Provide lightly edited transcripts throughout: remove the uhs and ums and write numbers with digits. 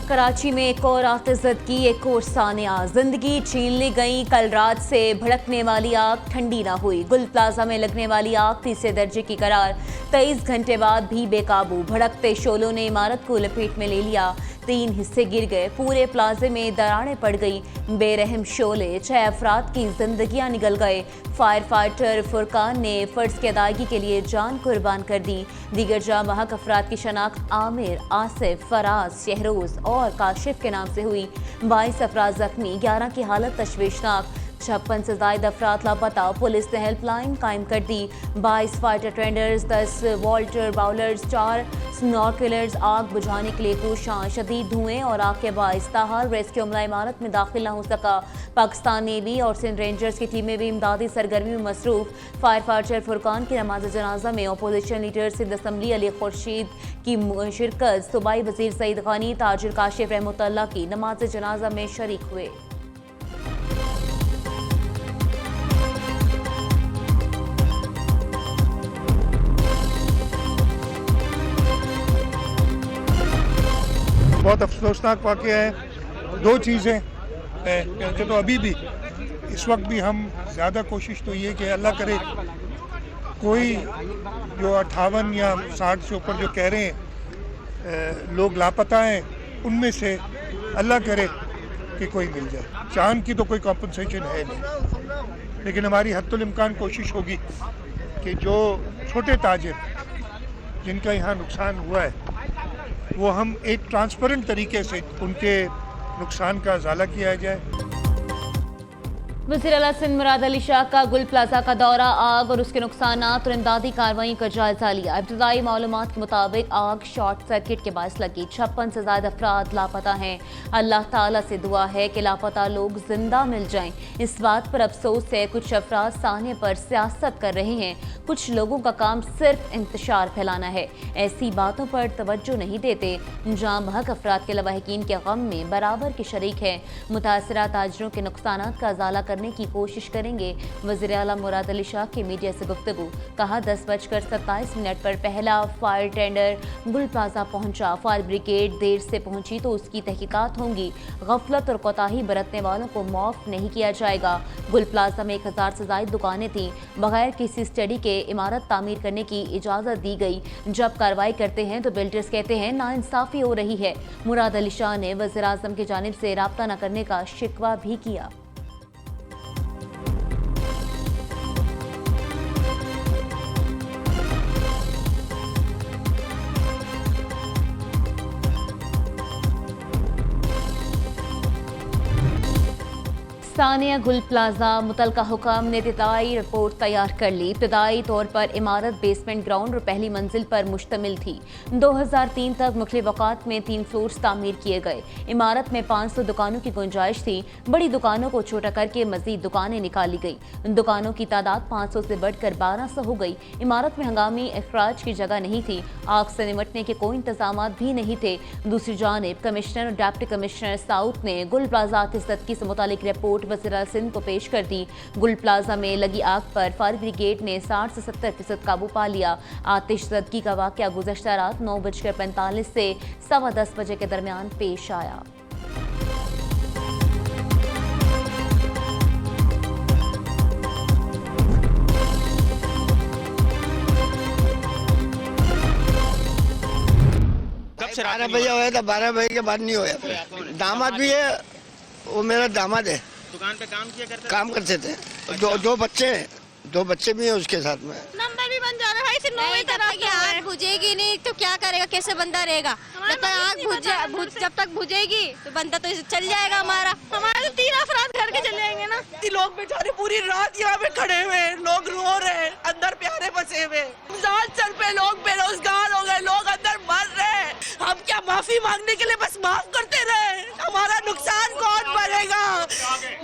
कराची में एक और आतिशज़दगी, एक और सानिया। जिंदगी छीन ली गई। कल रात से भड़कने वाली आग ठंडी ना हुई। गुल प्लाजा में लगने वाली आग तीसरे दर्जे की करार। 23 घंटे बाद भी बेकाबू। भड़कते शोलों ने इमारत को लपेट में ले लिया। 3 हिस्से गिर गए। पूरे प्लाजे में दरारें पड़ गई। बेरहम शोले, 6 अफराद की जिंदगियां निगल गए। फायर फाइटर फुरकान ने फर्ज की अदायगी के लिए जान कुर्बान कर दी। दीगर जाँ बहक अफराद की शनाख्त आमिर, आसिफ, फराज, शहरोज और काशिफ के नाम से हुई। 22 अफराद जख्मी, 11 की हालत तशवीशनाक। 56 से ज्यादा अफराद लापता। पुलिस ने हेल्पलाइन कायम कर दी। 22 फाइटर टेंडर्स, 10 वाल्टर बाउलर्स, 4 स्नॉर्केलर्स आग बुझाने के लिए कोशां। शदीद धुएं और आग के बाइस ताहाल रेस्क्यू अमला इमारत में दाखिल न हो सका। पाकिस्तान नेवी और सिंध रेंजर्स की टीमें भी इमदादी सरगर्मी में मसरूफ। फायर फाइटर फुरकान की नमाज जनाजा में opposition leader Sindh assembly Ali Khurshid की शिरकत। सूबाई वजीर सईद गानी, ताजिर काशिफ रहमतुल्लाह की नमाज जनाजा में शरीक हुए। बहुत अफसोसनाक वाक़या है। 2 चीज़ें कि तो अभी भी इस वक्त भी हम ज़्यादा कोशिश तो ये कि अल्लाह करे कोई जो 58 या 60 से ऊपर जो कह रहे हैं लोग लापता हैं, उनमें से अल्लाह करे कि कोई मिल जाए। चांद की तो कोई कॉम्पनसेशन है नहीं, लेकिन हमारी हद्दुल इम्कान कोशिश होगी कि जो छोटे ताजिर जिनका यहाँ नुकसान हुआ है वो हम एक ट्रांसपेरेंट तरीके से उनके नुकसान का अज़ाला किया जाए। वज़ीर आला सिंध मुराद अली शाह का गुल प्लाजा का दौरा, आग और उसके नुकसानात और इमदादी कार्रवाई का जायजा लिया। इब्तदाई मालूमात के मुताबिक आग शॉर्ट सर्किट के बायस लगी। 56 से ज्यादा अफराद लापता हैं। अल्लाह ताला से दुआ है कि लापता लोग जिंदा मिल जाएं। इस बात पर अफसोस है कुछ अफराद साने पर सियासत कर रहे हैं। कुछ लोगों का काम सिर्फ इंतशार फैलाना है, ऐसी बातों पर तवज्जो नहीं देते। जाँ बहक अफराद के लवाहिकीन के गम में बराबर के शरीक है। मुतासरा ताजरों के नुकसानात का अज़ाला करने की कोशिश करेंगे। वज़ीर आला मुराद अली शाह की मीडिया से गुफ्तगू। कहा 10:27 पर पहला फायर टेंडर गुल प्लाजा पहुंचा। फायर ब्रिगेड देर से पहुंची तो उसकी तहकीकात होंगी। गफलत और कोताही बरतने वालों को माफ नहीं किया जाएगा। गुल प्लाजा में 1000 से ज्यादा दुकानें थीं। बगैर किसी स्टडी के इमारत तामीर करने की इजाजत दी गई। जब कार्रवाई करते हैं तो बिल्डर्स कहते हैं नाइंसाफी हो रही है। मुराद अली शाह ने वज़ीर आज़म की जानिब से राब्ता न करने का शिकवा भी किया। सानिया गुल प्लाजा मुतलका हुकाम ने इब्तदाई रिपोर्ट तैयार कर ली। इब्तदाई तौर पर इमारत बेसमेंट ग्राउंड और पहली मंजिल पर मुश्तमिल थी। 2003 तक मुख्तलिफ औकात में 3 फ्लोर्स तामीर किए गए। इमारत में 500 दुकानों की गुंजाइश थी। बड़ी दुकानों को छोटा करके मजीद दुकानें निकाली गई। दुकानों की तादाद 500 से बढ़कर 1200 हो गई। इमारत में हंगामी अखराज की जगह नहीं थी। आग से निमटने के कोई इंतजाम भी नहीं थे। दूसरी जानिब कमिश्नर और डिप्टी कमिश्नर साउथ ने गुल प्लाजा आतिशज़दगी से मुतालिक रिपोर्ट वज़ीर आला सिंध को पेश कर दी। गुल प्लाजा में लगी आग पर फायर ब्रिगेड ने 60 से 70% काबू पा लिया। आतिशज़दगी का वाक़या गुज़श्ता रात 9:45 से 10:15 बजे के दरमियान पेश आया। कब 12 बजे होया था, 12 बजे के बाद नहीं होया। दामाद भी है, वो मेरा दामाद है। दुकान पे काम करते थे। दो बच्चे हैं, 2 बच्चे भी हैं उसके साथ में। नंबर भी बन जा रहा है इसे 9 तक आग बुझेगी नहीं तो क्या करेगा, कैसे बंदा रहेगा। जब तक आग जब तक बुझेगी तो बंदा तो चल जाएगा हमारा। हमारे तो 3 अफराद घर के चले जाएंगे ना। लोग बेचारे पूरी रात यहाँ पे खड़े हुए हैं, लोग रो रहे हैं, अंदर प्यारे फंसे हुए। सर पे लोग बेरोजगार हो गए, लोग अंदर मर रहे हैं। हम क्या माफी मांगने के लिए बस माफ करते रहे? हमारा नुकसान कौन भरेगा?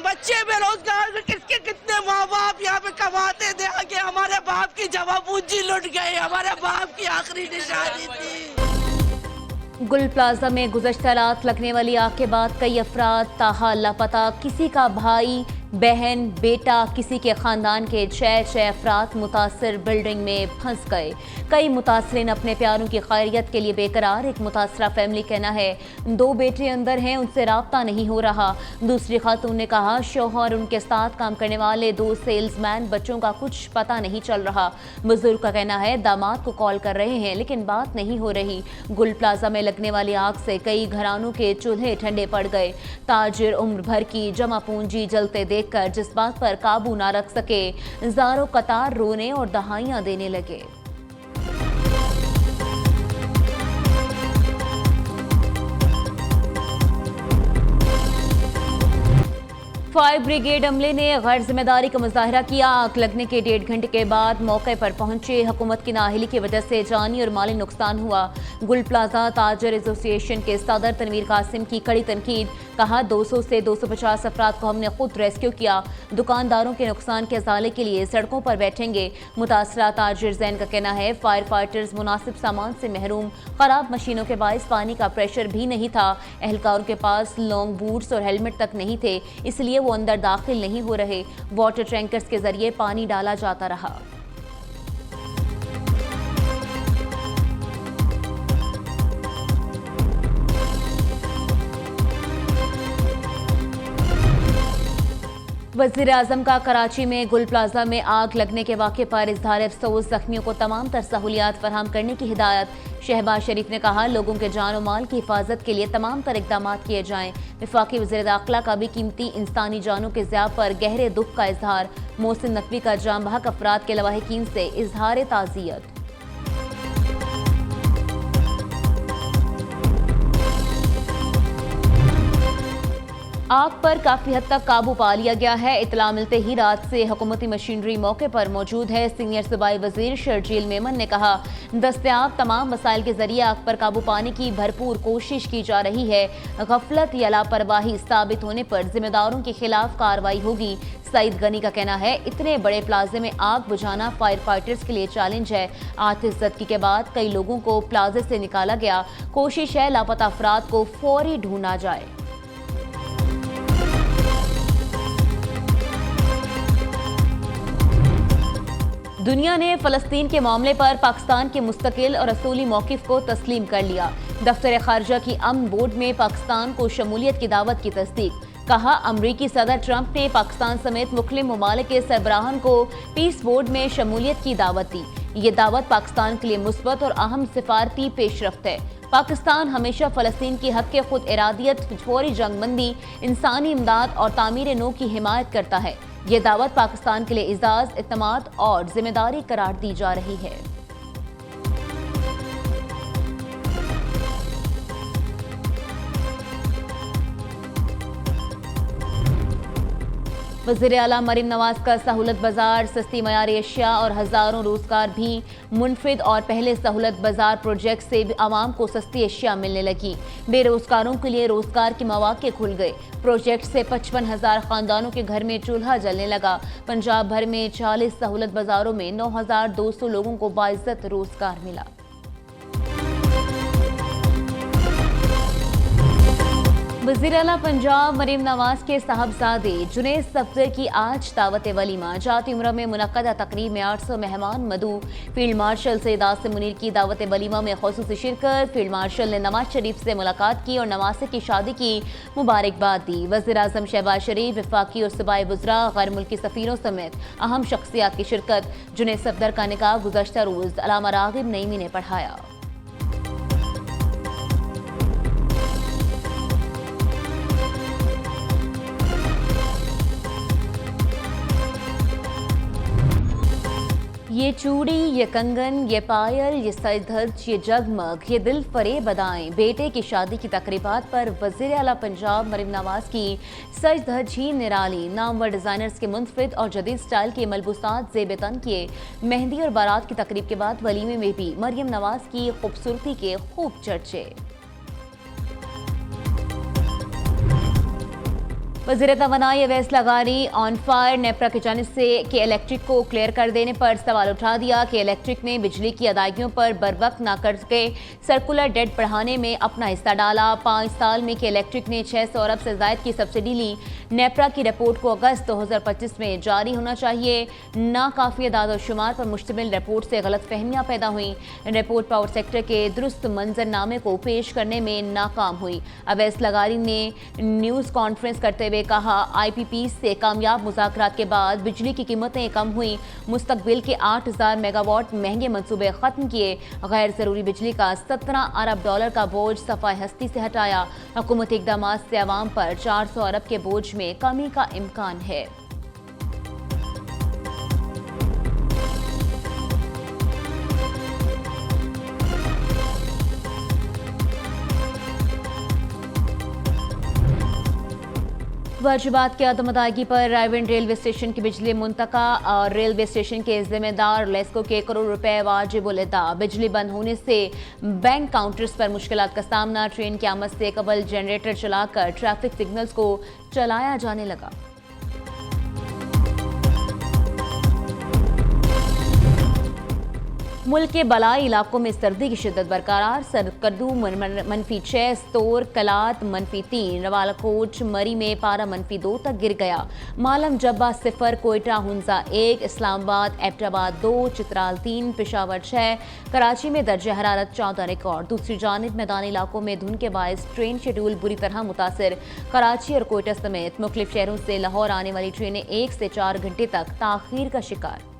बच्चे बेरोजगार, किसके कितने माँ बाप यहाँ पे कमाते थे, आगे हमारे बाप की जमा पूंजी लुट गई, हमारे बाप की आखिरी निशानी थी। गुल प्लाजा में गुज़श्ता रात लगने वाली आग के बाद कई अफराद ताहाल लापता। किसी का भाई बहन बेटा किसी के खानदान के 6 अफराद मुतासर बिल्डिंग में फंस गए। कई मुतासरीन अपने प्यारों की खैरियत के लिए बेकरार। एक मुतासरा फैमिली कहना है 2 बेटे अंदर हैं, उनसे राब्ता नहीं हो रहा। दूसरी खातून ने कहा शौहर उनके साथ काम करने वाले 2 सेल्समैन, बच्चों का कुछ पता नहीं चल रहा। बुजुर्ग का कहना है दामाद को कॉल कर रहे हैं लेकिन बात नहीं हो रही। गुल प्लाजा में लगने वाली आग से कई घरानों के चूल्हे ठंडे पड़ गए। ताजिर उम्र भर की जमा पूंजी जलते देखकर जज्बात पर काबू ना रख सके, ज़ारों कतार रोने और दहाइयां देने लगे। फायर ब्रिगेड अमले ने गैर जिम्मेदारी का मुजाहरा किया। आग लगने के 1.5 घंटे के बाद मौके पर पहुंचे। हुकूमत की नाअहली की वजह से जानी और माली नुकसान हुआ। गुल प्लाजा ताजर एसोसिएशन के सदर तनवीर कासिम की कड़ी तनकीद। कहा 200 से 250 अफराद को हमने खुद रेस्क्यू किया। दुकानदारों के नुकसान के अजाले के लिए सड़कों पर बैठेंगे। मुतासरा ताजिर जैन का कहना है फायर फाइटर्स मुनासिब सामान से महरूम, खराब मशीनों के बायस पानी का प्रेशर भी नहीं था। एहलकारों के पास लॉन्ग बूट्स और हेलमेट तक नहीं थे, इसलिए वो अंदर दाखिल नहीं हो रहे। वाटर टैंकर्स के जरिए पानी डाला जाता रहा। वज़ीर आज़म का कराची में गुल प्लाजा में आग लगने के वाक़े पर इज़हार अफसोस। ज़ख्मियों को तमाम तर सहूलियात फराहम करने की हिदायत। शहबाज शरीफ ने कहा लोगों के जान और माल की हिफाजत के लिए तमाम तर इक़दाम किए जाएँ। वफाकी वज़ीर दाखिला का भी कीमती इंसानी जानों के ज़िया पर गहरे दुख का इजहार। मोहसिन नकवी का जाम बहक अफराद के लवाहिकीन से इजहार ताज़ियत। आग पर काफी हद तक काबू पा लिया गया है। इतला मिलते ही रात से हुकूमती मशीनरी मौके पर मौजूद है। सीनियर सूबाई वजीर शर्जील मेमन ने कहा दस्तयाब तमाम वसाइल के जरिए आग पर काबू पाने की भरपूर कोशिश की जा रही है। गफलत या लापरवाही साबित होने पर जिम्मेदारों के खिलाफ कार्रवाई होगी। सईद गनी का कहना है इतने बड़े प्लाजे में आग बुझाना फायर फाइटर्स के लिए चैलेंज है। आतिश ज़दगी के बाद कई लोगों को प्लाजे से निकाला गया। कोशिश है लापता अफराद को फौरी ढूंढा जाए। दुनिया ने फ़लस्तीन के मामले पर पाकिस्तान के मुस्तकिल और असूली मौक़िफ़ को तस्लीम कर लिया। दफ्तर ख़ारजा की अमन बोर्ड में पाकिस्तान को शमूलियत की दावत की तस्दीक। कहा अमरीकी सदर ट्रंप ने पाकिस्तान समेत मुख्तलिफ ममालिक के सरबराहान को पीस बोर्ड में शमूलियत की दावत दी। ये दावत पाकिस्तान के लिए मुस्बत और अहम सिफारती पेशरफ्त है। पाकिस्तान हमेशा फ़लस्तीन की हक़ खुद इरादियत, फौरी जंगबंदी, इंसानी इमदाद और तामीर नो की हिमायत करता है। ये दावत पाकिस्तान के लिए इज़ाज़, इत्तमाद और जिम्मेदारी करार दी जा रही है। वज़ीर आला मरीम नवाज का सहूलत बाजार, सस्ती मयारी अशिया और हज़ारों रोज़गार भी मुनफिद और पहले सहूलत बाजार प्रोजेक्ट से आवाम को सस्ती अशिया मिलने लगी। बेरोज़गारों के लिए रोज़गार के मौके खुल गए। प्रोजेक्ट से 55,000 ख़ानदानों के घर में चूल्हा जलने लगा। पंजाब भर में 40 सहूलत बाजारों में 9,200 लोगों को बाइज़्ज़त रोज़गार मिला। वज़ीर आला पंजाब मरीम नवाज के साहबजादे जुनैद सफदर की आज दावत वलीमा। जाती उम्र में मुनक्कदा तकरीब में 800 मेहमान मदू। फील्ड मार्शल सैयद आसिम मुनीर की दावत वलीमा में ख़ुसूसी शिरकत। फील्ड मार्शल ने नवाज शरीफ से मुलाकात की और नवाज की शादी की मुबारकबाद दी। वज़ीर आज़म शहबाज शरीफ, वफाकी और सूबाई वज़रा, गैर मुल्की सफ़ीरों समेत अहम शख्सियात की शिरकत। जुनैद सफदर का निकाह गुज़श्ता रोज़ अल्लामा राग़िब नईमी ने पढ़ाया। ये चूड़ी, ये कंगन, ये पायल, ये सजधज, ये जगमग, ये दिल फरेब अदाएं। बेटे की शादी की तकरीबात पर वज़ीर आला पंजाब मरीम नवाज की सजधज ही निराली। नामवर डिज़ाइनर्स के मुनफिद और जदीद स्टाइल के मलबूसात ज़ेब तन किए। मेहंदी और बारात की तकरीब के बाद वलीमे में भी मरीम नवाज की खूबसूरती के खूब चर्चे। वज़ीर तवानाई अवैस लगारी ऑन फायर नेपरा की जानिब से कि इलेक्ट्रिक को क्लियर कर देने पर सवाल उठा दिया कि इलेक्ट्रिक ने बिजली की अदायगियों पर बरवक्त ना करके सर्कुलर डेट बढ़ाने में अपना हिस्सा डाला। 5 साल में कि इलेक्ट्रिक ने 600 अरब से ज़ायद की सब्सिडी ली। नेपरा की रिपोर्ट को अगस्त 2025 में जारी होना चाहिए। नाकाफी अदाद-ओ-शुमार पर मुश्तमिल रिपोर्ट से गलत फहमियाँ पैदा हुई। रिपोर्ट पावर सेक्टर के दुरुस्त मंजरनामे को पेश करने में नाकाम हुई। अवैस लगारी ने न्यूज़ कॉन्फ्रेंस करते हुए कहा, IPP से कामयाब मुज़ाकरात के बाद बिजली की कीमतें कम हुई। मुस्तकबिल के 8000 मेगावाट महंगे मंसूबे खत्म किए। गैर ज़रूरी बिजली का 17 अरब डॉलर का बोझ सफाई हस्ती से हटाया। हुकूमती इक़दामात से अवाम पर 400 अरब के बोझ में कमी का इम्कान है। वाजिबात की अदम अदायगी पर रायविंड रेलवे स्टेशन की बिजली मुंतका और रेलवे स्टेशन के जिम्मेदार लेस्को के करोड़ रुपए वाजिबुल अदा। बिजली बंद होने से बैंक काउंटर्स पर मुश्किलात का सामना। ट्रेन की आमद से कबल जनरेटर चलाकर ट्रैफिक सिग्नल्स को चलाया जाने लगा। मुल्क के बलाई इलाकों में सर्दी की शिद्दत बरकरार। सरकर्दू -6, स्तोर कलात -3, रवालाकोट मरी में पारा -2 तक गिर गया। मालम जब्बा 0, कोयटा हुंजा 1, इस्लामाबाद एबटाबाद 2, चित्राल 3, पेशावर 6, कराची में दर्जे हरारत 14 रिकॉर्ड। दूसरी जानिब मैदानी इलाकों में धुंध के बायस ट्रेन शेड्यूल बुरी तरह मुतासर। कराची और कोयटा समेत मुख्तलिफ शहरों से लाहौर आने वाली ट्रेनें 1 से 4 घंटे तक ताखीर का शिकार।